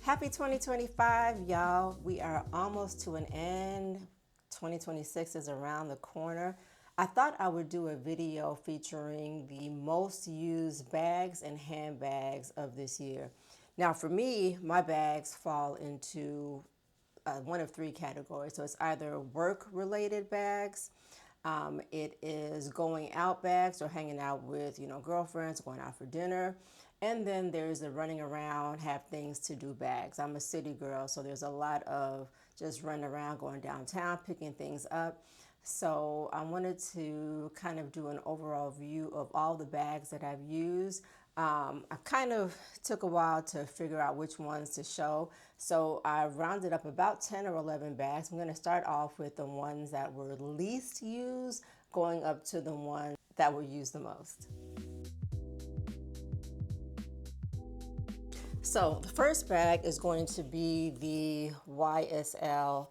Happy 2025, y'all. We are almost to an end. 2026 is around the corner. I thought I would do a video featuring the most used bags and handbags of this year. Now, for me, my bags fall into one of three categories. So it's either work-related bags, it is going out bags or hanging out with, girlfriends, going out for dinner. And then there's the running around, have things to do bags. I'm a city girl, so there's a lot of just running around, going downtown, picking things up. So I wanted to kind of do an overall view of all the bags that I've used. I kind of took a while to figure out which ones to show. So I rounded up about 10 or 11 bags. I'm going to start off with the ones that were least used, going up to the ones that were used the most. So the first bag is going to be the YSL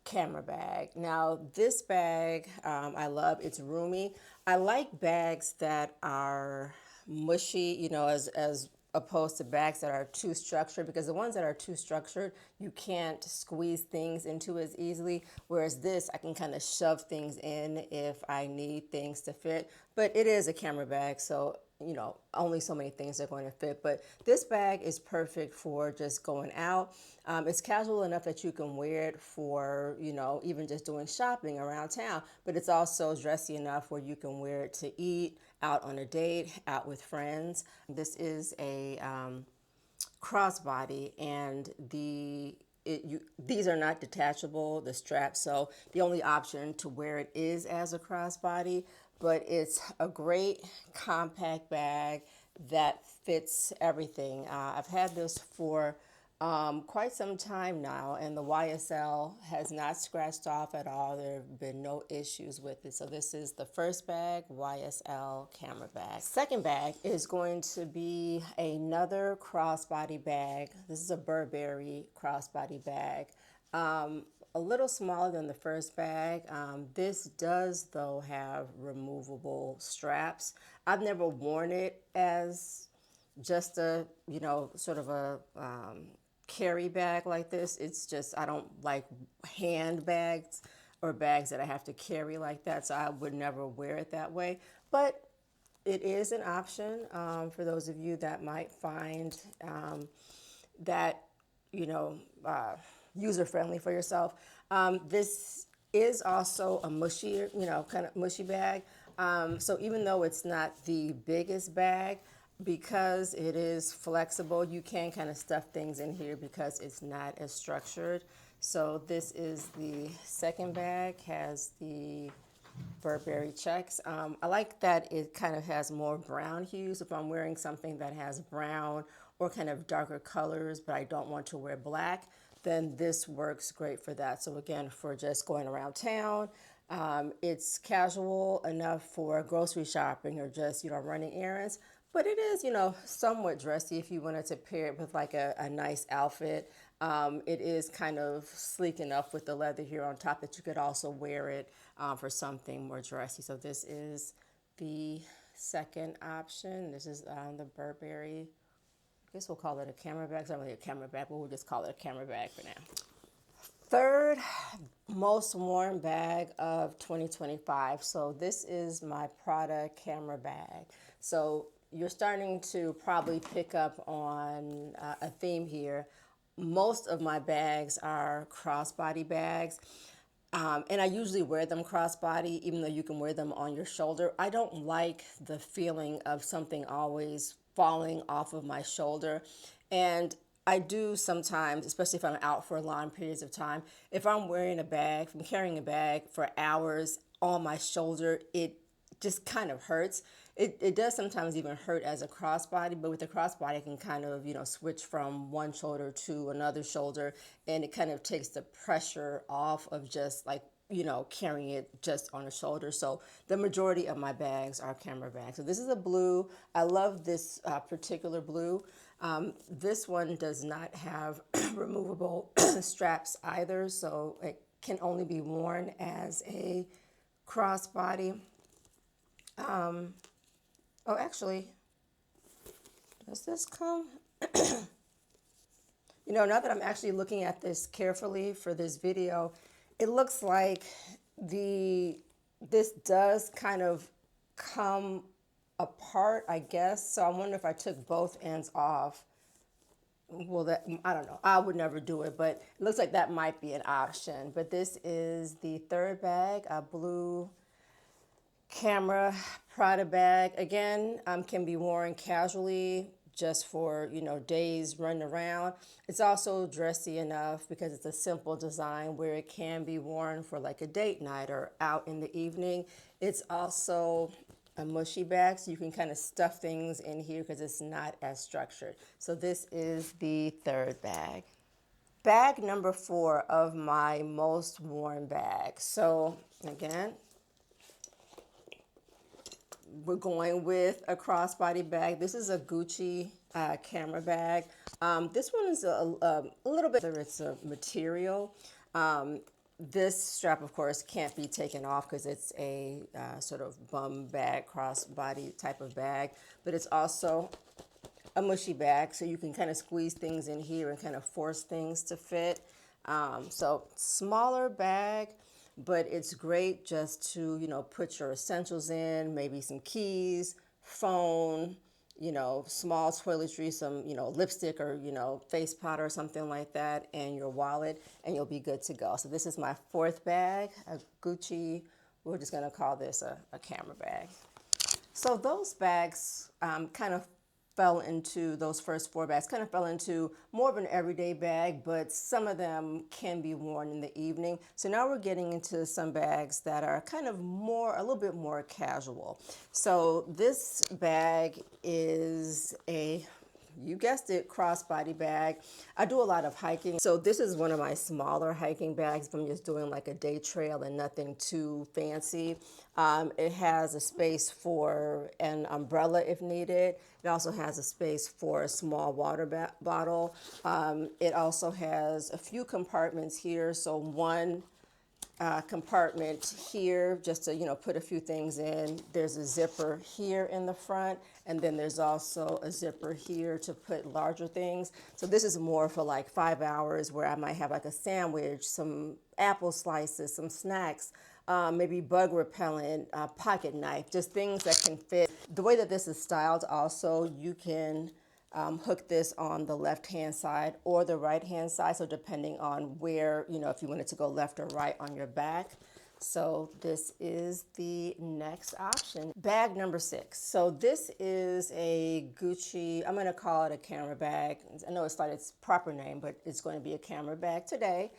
camera bag. Now this bag I love. It's roomy. I like bags that are mushy, as opposed to bags that are too structured, because the ones that are too structured, you can't squeeze things into as easily. Whereas this, I can kind of shove things in if I need things to fit. But it is a camera bag, so only so many things are going to fit. But this bag is perfect for just going out. It's casual enough that you can wear it for, even just doing shopping around town. But it's also dressy enough where you can wear it to eat, out on a date, out with friends. This is a crossbody, and these are not detachable, the straps, so the only option to wear it is as a crossbody, but it's a great compact bag that fits everything. I've had this for quite some time now, and the YSL has not scratched off at all. There have been no issues with it. So this is the first bag, YSL camera bag. Second bag is going to be another crossbody bag. This is a Burberry crossbody bag. A little smaller than the first bag. This does, though, have removable straps. I've never worn it as just a, sort of a carry bag like this. It's just, I don't like handbags or bags that I have to carry like that, so I would never wear it that way. But it is an option for those of you that might find that, you know, user-friendly for yourself. This is also a mushy, kind of mushy bag. So even though it's not the biggest bag, because it is flexible, you can kind of stuff things in here because it's not as structured. So this is the second bag, has the Burberry checks. I like that it kind of has more brown hues. If I'm wearing something that has brown or kind of darker colors, but I don't want to wear black, then this works great for that. So again, for just going around town, it's casual enough for grocery shopping or just, running errands. But it is, somewhat dressy if you wanted to pair it with like a nice outfit. It is kind of sleek enough with the leather here on top that you could also wear it for something more dressy. So this is the second option. This is the Burberry. I guess we'll call it a camera bag. It's not really a camera bag, but we'll just call it a camera bag for now. Third most worn bag of 2025. So this is my Prada camera bag. So you're starting to probably pick up on a theme here. Most of my bags are crossbody bags. And I usually wear them crossbody, even though you can wear them on your shoulder. I don't like the feeling of something always falling off of my shoulder. And I do sometimes, especially if I'm out for long periods of time, if I'm wearing a bag, if I'm carrying a bag for hours on my shoulder, it just kind of hurts. It does sometimes even hurt as a crossbody, but with a crossbody, I can kind of, switch from one shoulder to another shoulder, and it kind of takes the pressure off of just like, carrying it just on a shoulder. So the majority of my bags are camera bags. So this is a blue. I love this particular blue. This one does not have removable straps either, so it can only be worn as a crossbody. Oh, actually, does this come? You know, now that I'm actually looking at this carefully for this video, it looks like the this does kind of come apart, I guess. So I wonder if I took both ends off. Well, that I don't know. I would never do it, but it looks like that might be an option. But this is the third bag, a blue camera Prada bag. Again, can be worn casually, just for, you know, days running around. It's also dressy enough because it's a simple design where it can be worn for like a date night or out in the evening. It's also a mushy bag, so you can kind of stuff things in here because it's not as structured. So this is the third bag. Bag number 4 of my most worn bags. So again, we're going with a crossbody bag. This is a Gucci camera bag. This one is a little bit, it's a material. This strap, of course, can't be taken off because it's a sort of bum bag, crossbody type of bag, but it's also a mushy bag, so you can kind of squeeze things in here and kind of force things to fit. So smaller bag, but it's great just to, you know, put your essentials in, maybe some keys, phone, you know, small toiletry, some, you know, lipstick or, you know, face powder or something like that, and your wallet, and you'll be good to go. So this is my 4th bag, a Gucci, we're just gonna call this a camera bag. So those bags kind of fell into, those first 4 bags kind of fell into more of an everyday bag, but some of them can be worn in the evening. So now we're getting into some bags that are kind of more, a little bit more casual. So this bag is a, you guessed it, crossbody bag. I do a lot of hiking. So this is one of my smaller hiking bags if I'm just doing like a day trail and nothing too fancy. It has a space for an umbrella if needed. It also has a space for a small water bottle. It also has a few compartments here. So one compartment here just to, you know, put a few things in. There's a zipper here in the front, and then there's also a zipper here to put larger things. So this is more for like 5 hours where I might have like a sandwich, some apple slices, some snacks, maybe bug repellent, pocket knife, just things that can fit. The way that this is styled also, you can hook this on the left-hand side or the right-hand side. So depending on where, you know, if you wanted to go left or right on your back. So this is the next option. Bag number 6. So this is a Gucci, I'm gonna call it a camera bag. I know it's not its proper name, but it's going to be a camera bag today.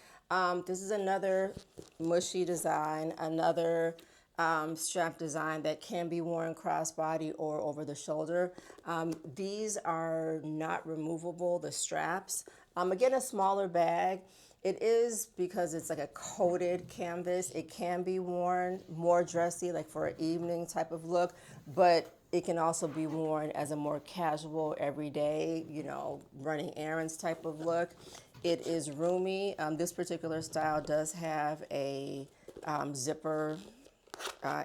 This is another mushy design, another strap design that can be worn crossbody or over the shoulder. These are not removable, the straps. Again, a smaller bag. It is because it's like a coated canvas. It can be worn more dressy, like for an evening type of look, but it can also be worn as a more casual, everyday, you know, running errands type of look. It is roomy. This particular style does have a zipper,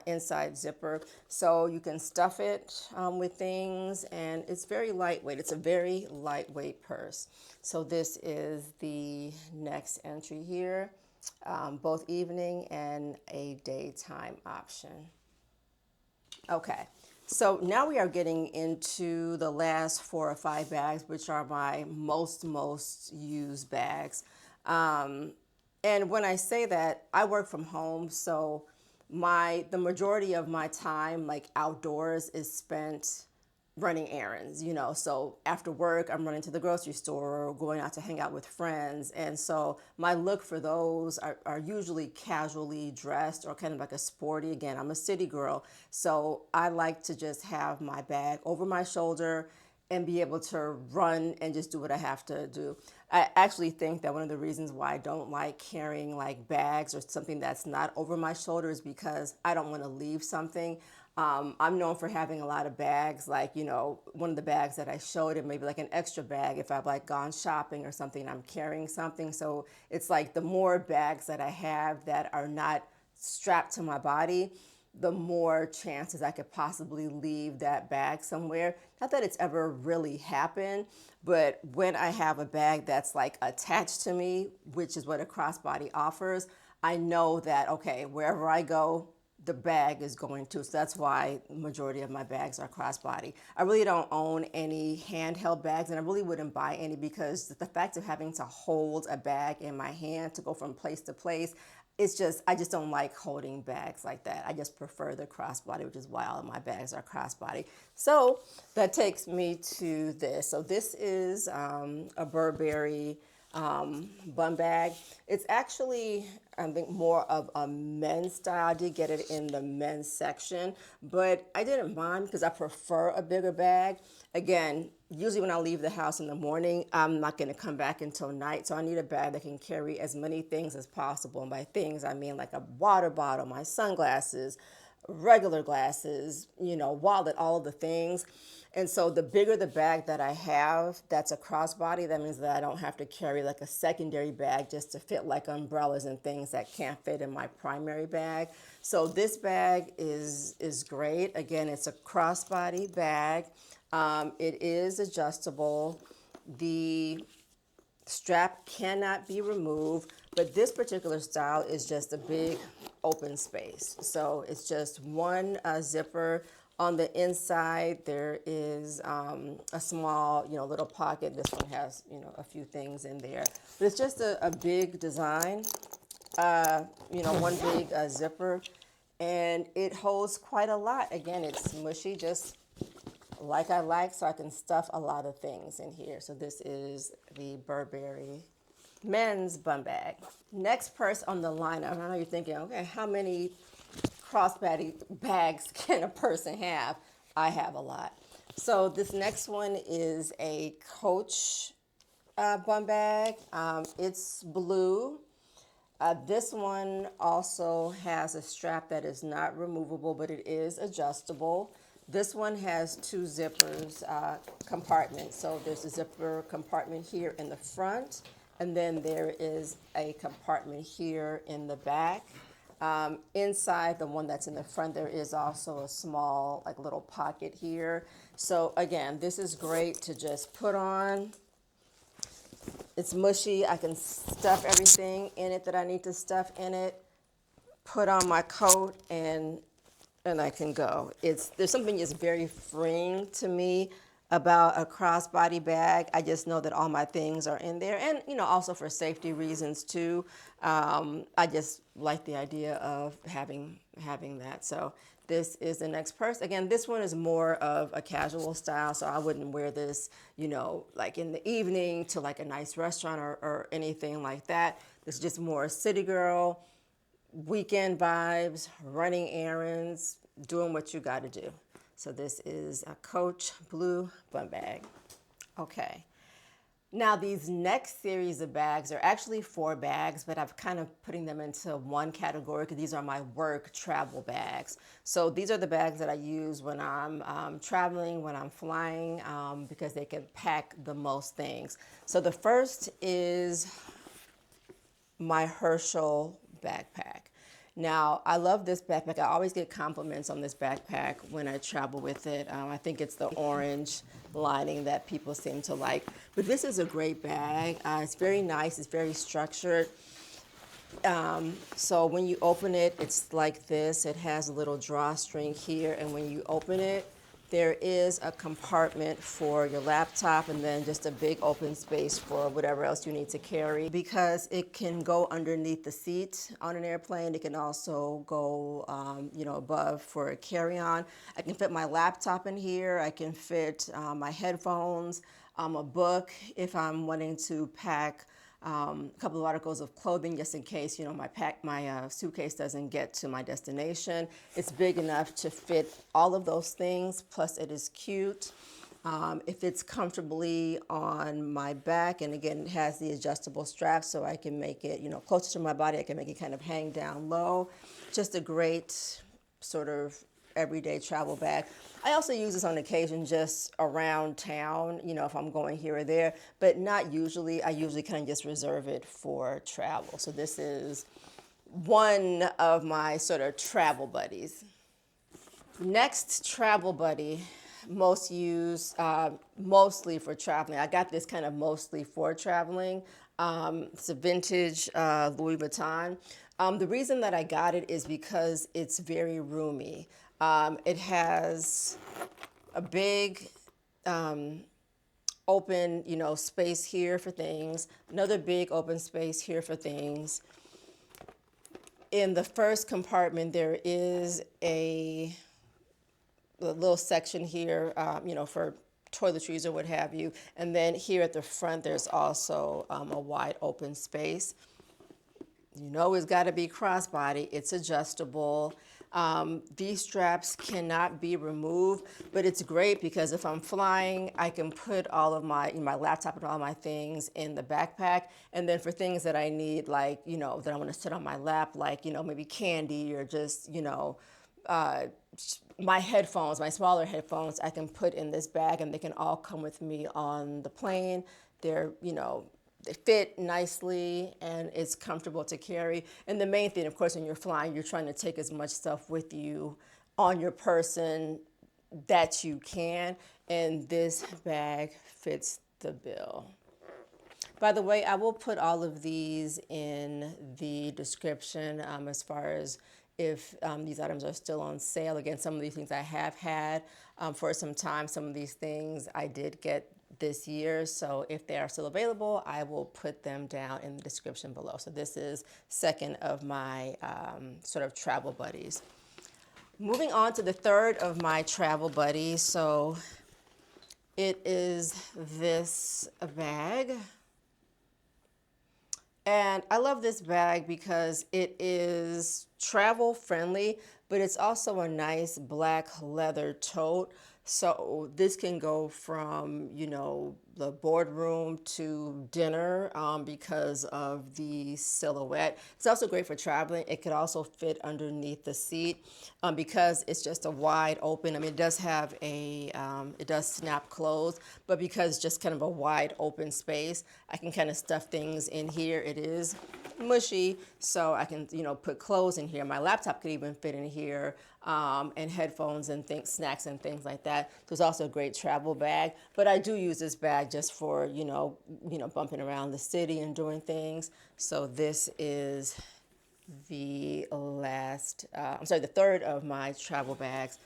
inside zipper, so you can stuff it with things, and it's very lightweight. It's a very lightweight purse. So this is the next entry here, both evening and a daytime option. Okay, so now we are getting into the last 4 or 5 bags, which are my most used bags. And when I say that, I work from home, so the majority of my time, like outdoors, is spent running errands, you know. So after work, I'm running to the grocery store or going out to hang out with friends. And so my look for those are usually casually dressed or kind of like a sporty. Again, I'm a city girl, so I like to just have my bag over my shoulder and be able to run and just do what I have to do. I actually think that one of the reasons why I don't like carrying like bags or something that's not over my shoulder is because I don't want to leave something. I'm known for having a lot of bags, like, you know, one of the bags that I showed, it maybe like an extra bag if I've like gone shopping or something and I'm carrying something. So it's like the more bags that I have that are not strapped to my body, the more chances I could possibly leave that bag somewhere. Not that it's ever really happened, but when I have a bag that's like attached to me, which is what a crossbody offers, I know that, okay, wherever I go, the bag is going to. So that's why the majority of my bags are crossbody. I really don't own any handheld bags, and I really wouldn't buy any because the fact of having to hold a bag in my hand to go from place to place, I just don't like holding bags like that. I just prefer the crossbody, which is why all of my bags are crossbody. So that takes me to this. So this is a Burberry bum bag. It's actually, I think, more of a men's style. I did get it in the men's section, but I didn't mind because I prefer a bigger bag. Again, usually when I leave the house in the morning, I'm not going to come back until night. So I need a bag that can carry as many things as possible. And by things, I mean like a water bottle, my sunglasses, regular glasses, wallet, all of the things. And so the bigger the bag that I have that's a crossbody, that means that I don't have to carry like a secondary bag just to fit like umbrellas and things that can't fit in my primary bag. So this bag is great. Again, it's a crossbody bag. It is adjustable. The strap cannot be removed, but this particular style is just a big open space. So it's just one zipper. On the inside, there is a small, little pocket. This one has, a few things in there. But it's just a big design, one big zipper. And it holds quite a lot. Again, it's mushy, just like I like, so I can stuff a lot of things in here. So this is the Burberry men's bum bag. Next purse on the lineup. I know you're thinking, okay, how many crossbody bags can a person have? I have a lot. So this next one is a Coach bum bag. It's blue. This one also has a strap that is not removable, but it is adjustable. This one has two zippers compartments. So there's a zipper compartment here in the front, and then there is a compartment here in the back. Inside the one that's in the front, there is also a small like little pocket here. So again, this is great to just put on. It's mushy. I can stuff everything in it that I need to stuff in it, put on my coat, and I can go. There's something just very freeing to me about a crossbody bag. I just know that all my things are in there, and also for safety reasons too. I just like the idea of having that. So this is the next purse. Again, this one is more of a casual style, so I wouldn't wear this, like in the evening to like a nice restaurant or anything like that. This is just more city girl, weekend vibes, running errands, doing what you got to do. So this is a Coach blue bum bag. Okay. Now these next series of bags are actually 4 bags, but I'm kind of putting them into one category because these are my work travel bags. So these are the bags that I use when I'm traveling, when I'm flying, because they can pack the most things. So the first is my Herschel backpack. Now, I love this backpack. I always get compliments on this backpack when I travel with it. I think it's the orange lining that people seem to like. But this is a great bag. It's very nice. It's very structured. So when you open it, it's like this. It has a little drawstring here. And when you open it, there is a compartment for your laptop and then just a big open space for whatever else you need to carry. Because it can go underneath the seat on an airplane. It can also go, above for a carry-on. I can fit my laptop in here. I can fit my headphones, a book if I'm wanting to pack a couple of articles of clothing just in case, my suitcase doesn't get to my destination. It's big enough to fit all of those things, plus it is cute. It fits comfortably on my back, and again, it has the adjustable strap so I can make it, closer to my body. I can make it kind of hang down low. Just a great sort of everyday travel bag. I also use this on occasion just around town, if I'm going here or there, but not usually. I usually kind of just reserve it for travel. So this is one of my sort of travel buddies. Next, travel buddy, most used mostly for traveling. I got this kind of mostly for traveling. It's a vintage Louis Vuitton. The reason that I got it is because it's very roomy. It has a big open, space here for things. Another big open space here for things. In the first compartment, there is a little section here, for toiletries or what have you. And then here at the front, there's also a wide open space. You know it's got to be crossbody. It's adjustable. These straps cannot be removed, but it's great because if I'm flying, I can put all of my laptop and all my things in the backpack. And then for things that I need, like, that I want to sit on my lap, like, maybe candy or just, my headphones, my smaller headphones, I can put in this bag and they can all come with me on the plane. They're, they fit nicely and it's comfortable to carry. And the main thing, of course, when you're flying, you're trying to take as much stuff with you on your person that you can. And this bag fits the bill. By the way, I will put all of these in the description as far as if these items are still on sale. Again, some of these things I have had for some time. Some of these things I did get this year. So if they are still available, I will put them down in the description below. So this is second of my sort of travel buddies. Moving on to the third of my travel buddies. So it is this bag. And I love this bag because it is travel friendly, but it's also a nice black leather tote. So this can go from, the boardroom to dinner because of the silhouette. It's also great for traveling. It could also fit underneath the seat because it's just a wide open. I mean, it does have it does snap closed, but because it's just kind of a wide open space, I can kind of stuff things in here. It is mushy, so I can, put clothes in here. My laptop could even fit in here, and headphones and things, snacks and things like that. So it's also a great travel bag, but I do use this bag just for, bumping around the city and doing things. So this is the the third of my travel bags.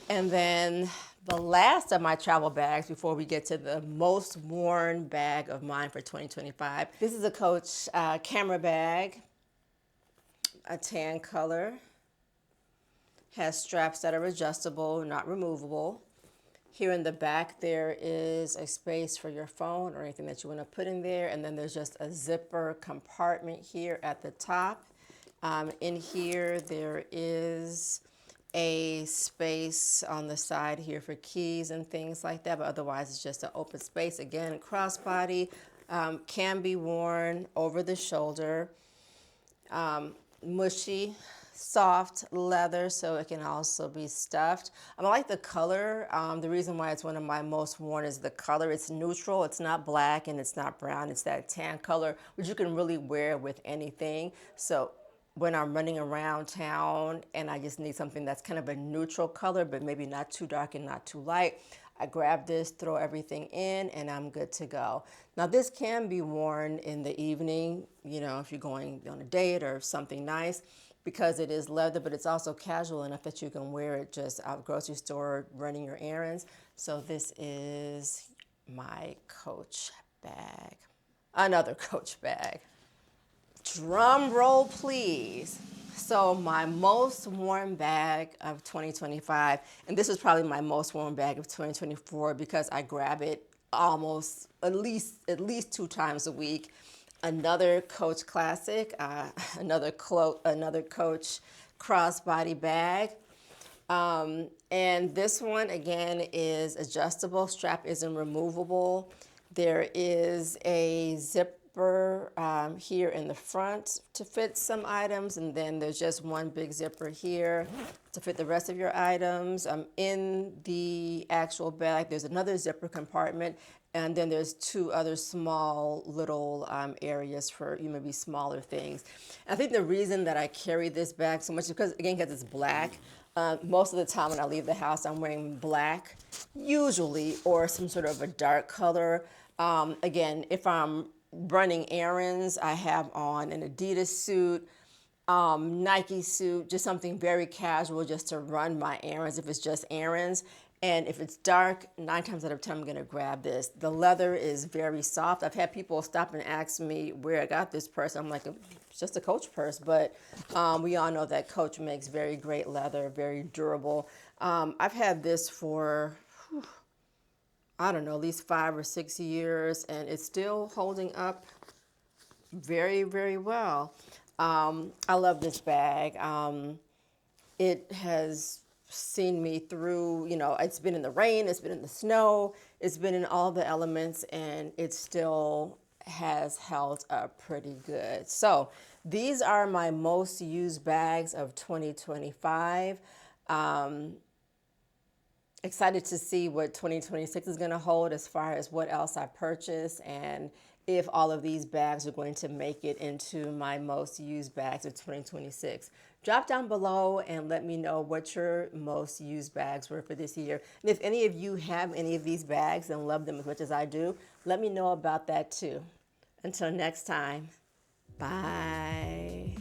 And then the last of my travel bags before we get to the most worn bag of mine for 2025. This is a Coach camera bag, a tan color. Has straps that are adjustable, not removable. Here in the back, there is a space for your phone or anything that you want to put in there. And then there's just a zipper compartment here at the top. In here, there is a space on the side here for keys and things like that. But otherwise, it's just an open space. Again, crossbody, can be worn over the shoulder. Mushy, soft leather, so it can also be stuffed. I like the color. The reason why it's one of my most worn is the color. It's neutral. It's not black and it's not brown. It's that tan color, which you can really wear with anything. So when I'm running around town and I just need something that's kind of a neutral color, but maybe not too dark and not too light, I grab this, throw everything in, and I'm good to go. Now, this can be worn in the evening, if you're going on a date or something nice, because it is leather, but it's also casual enough that you can wear it just out grocery store, running your errands. So this is my Coach bag. Another Coach bag. Drum roll, please. So my most worn bag of 2025, and this is probably my most worn bag of 2024 because I grab it almost at least 2 times a week. Another Coach classic, another Coach crossbody bag. And this one, again, is adjustable. Strap isn't removable. There is a zipper here in the front to fit some items, and then there's just one big zipper here to fit the rest of your items. In the actual bag, there's another zipper compartment, and then there's 2 other small little areas for maybe smaller things. I think the reason that I carry this bag so much is because it's black. Most of the time when I leave the house, I'm wearing black, usually, or some sort of a dark color. Again, if I'm running errands, I have on an Adidas suit, Nike suit, just something very casual just to run my errands if it's just errands. And if it's dark, 9 times out of 10, I'm gonna grab this. The leather is very soft. I've had people stop and ask me where I got this purse. I'm like, it's just a Coach purse, but we all know that Coach makes very great leather, very durable. I've had this for, I don't know, at least 5 or 6 years, and it's still holding up very, very well. I love this bag. It has seen me through, it's been in the rain, it's been in the snow, it's been in all the elements, and it still has held up pretty good. So these are my most used bags of 2025. Excited to see what 2026 is going to hold as far as what else I purchase and if all of these bags are going to make it into my most used bags of 2026. Drop down below and let me know what your most used bags were for this year. And if any of you have any of these bags and love them as much as I do, let me know about that too. Until next time, bye.